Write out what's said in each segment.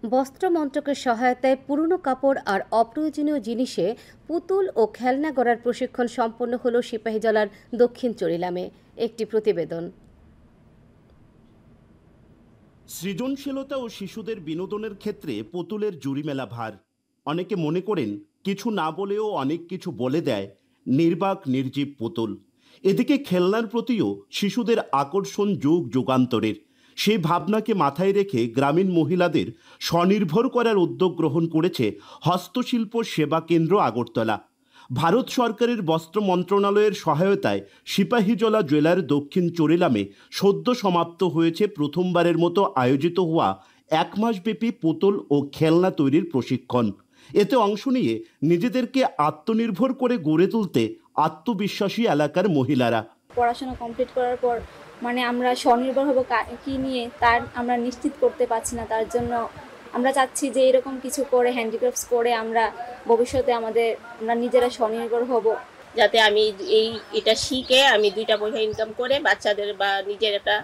বস্ত্র মন্ত্রকের সহায়তায় পুরনো কাপড় আর অপ্রয়োজনীয় জিনিসে পুতুল ও খেলনা গড়ার প্রশিক্ষণ সম্পন্ন হলো সিপাহীজলার দক্ষিণ চরিলামে। একটি প্রতিবেদন। সৃজনশীলতা ও শিশুদের বিনোদনের ক্ষেত্রে পুতুলের জুড়ি মেলা ভার। অনেকে মনে করেন কিছু না বলেও অনেক কিছু বলে দেয় নির্বাক নির্জীব পুতুল। এদিকে খেলনার প্রতিও শিশুদের আকর্ষণ যুগ যুগান্তরের। সেই ভাবনাকে মাথায় রেখে গ্রামীণ মহিলাদের স্বনির্ভর করার উদ্যোগ গ্রহণ করেছে হস্তশিল্প সেবা কেন্দ্র আগরতলা। ভারত সরকারের বস্ত্র মন্ত্রণালয়ের সহায়তায় সিপাহীজলা জেলার দক্ষিণ চরিলামে সদ্য সমাপ্ত হয়েছে প্রথমবারের মতো আয়োজিত হওয়া 1 মাসব্যাপী পুতুল ও খেলনা তৈরির প্রশিক্ষণ। এতে অংশ নিয়ে নিজেদেরকে আত্মনির্ভর করে গড়ে তুলতে আত্মবিশ্বাসী এলাকার মহিলারা। পড়াশোনা কমপ্লিট করার পর আমরা স্বনির্ভর হব কি নিয়ে তার আমরা নিশ্চিত করতে পারছি না। তার জন্য আমরা চাচ্ছি যে এরকম কিছু করে হ্যান্ডিক্রাফটস করে আমরা ভবিষ্যতে আমরা নিজেরা স্বনির্ভর হব, যাতে আমি এটা শিখে আমি 2টা পয়সা ইনকাম করে বাচ্চাদের বা নিজের একটা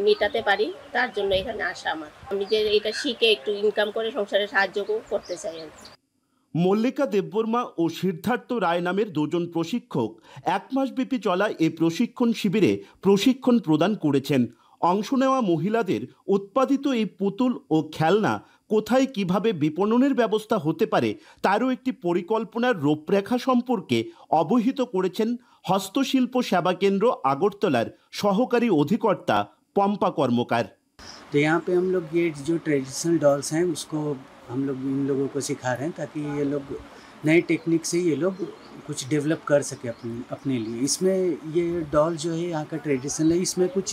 মেটাতে পারি। তার জন্য এখানে আসা আমার। আমি যে এটা শিখে একটু ইনকাম করে সংসারে সাহায্য করতে চাই আর কি। মল্লিকা দেববর্মা ও সিদ্ধার্থ রায় নামের দুজন প্রশিক্ষক 1 মাসব্যাপী চলা এই প্রশিক্ষণ শিবিরে প্রশিক্ষণ প্রদান করেছেন। অংশ নেওয়া মহিলাদের উৎপাদিত এই পুতুল ও খেলনা কোথায় কিভাবে বিপণনের ব্যবস্থা হতে পারে তারও একটি পরিকল্পনার রূপরেখা সম্পর্কে অবহিত করেছেন হস্তশিল্প সেবা কেন্দ্র আগরতলার সহকারী অধিকর্তা পম্পা কর্মকার। तो यहाँ पे हम लोग ये जो ट्रेडिशनल डॉल्स हैं उसको हम लोग इन लोगों को सिखा रहे हैं ताकि ये लोग नए टेक्निक से ये लोग कुछ डेवलप कर सके अपने लिए। इसमें ये डॉल जो है यहाँ का ट्रेडिशनल है, इसमें कुछ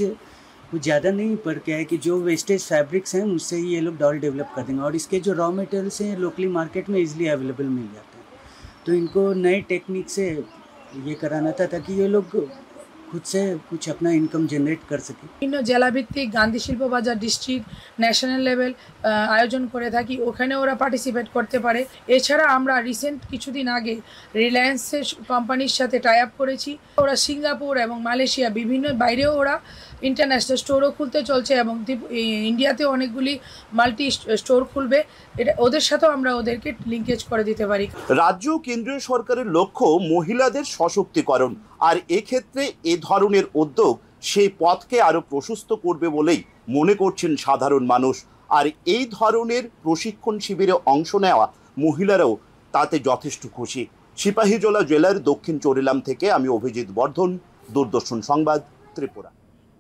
ज़्यादा नहीं, पर क्या है कि जो वेस्टेज फैब्रिक्स हैं उससे ही ये लोग डॉल डेवलप कर देंगे और इसके जो रॉ मटेरियल्स हैं लोकली मार्केट में ईजिली अवेलेबल मिल जाते हैं। तो इनको नए टेक्निक से ये कराना था ताकि ये लोग खुद से कुछ अपना इनकम जनरेट कर सके। বিভিন্ন জেলাভিত্তিক গান্ধী শিল্প বাজার ডিস্ট্রিক্ট ন্যাশনাল লেভেল আয়োজন করে থাকি, ওখানে ওরা পার্টিসিপেট করতে পারে। এছাড়া আমরা রিসেন্ট কিছুদিন আগে রিলায়েন্সের কোম্পানির সাথে টাই আপ করেছি। ওরা সিঙ্গাপুর এবং মালয়েশিয়া বিভিন্ন বাইরেও ওরা ইন্টারন্যাশনাল স্টোরও খুলতে চলছে এবং ইন্ডিয়াতেও অনেকগুলি মাল্টি স্টোর খুলবে। এটা ওদের সাথেও আমরা ওদেরকে লিঙ্কেজ করে দিতে পারি। রাজ্য ও কেন্দ্রীয় সরকারের লক্ষ্য মহিলাদের সশক্তিকরণ, আর এক্ষেত্রে এ ধরনের উদ্যোগ সেই পথকে আরো প্রশস্ত করবে বলেই মনে করছেন সাধারণ মানুষ। আর এই ধরনের প্রশিক্ষণ শিবিরে অংশ নেওয়া মহিলারাও তাতে যথেষ্ট খুশি। সিপাহীজলা জেলার দক্ষিণ চরিলাম থেকে আমি অভিজিৎ বর্ধন, দূরদর্শন সংবাদ, ত্রিপুরা।